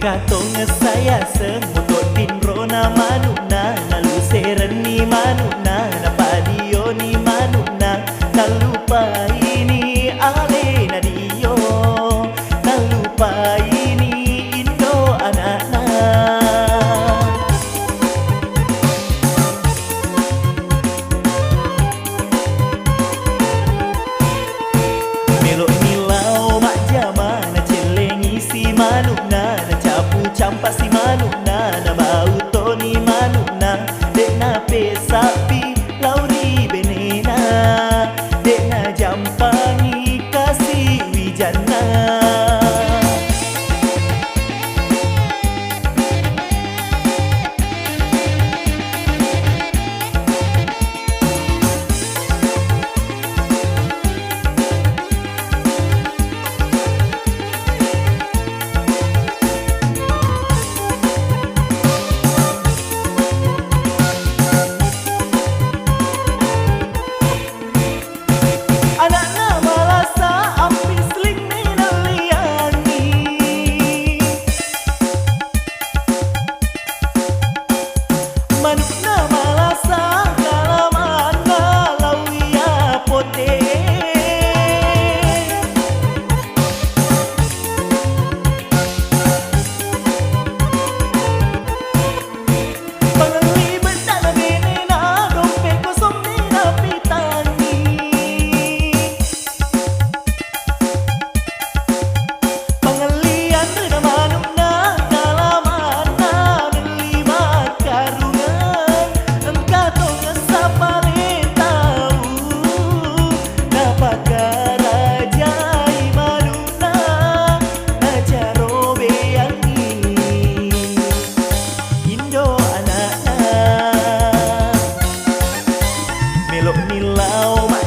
Katong saya semutot pinrona manuna naluseran ni manuna napadio ni manuna nalupa ini ale na dio nalupa ini indo anana melok nilau mak jama na celengi si manuna campak si manuna na bau toni manuna dek na pesapi lauri benena dek na jampangi kasih wijana melok nilau mak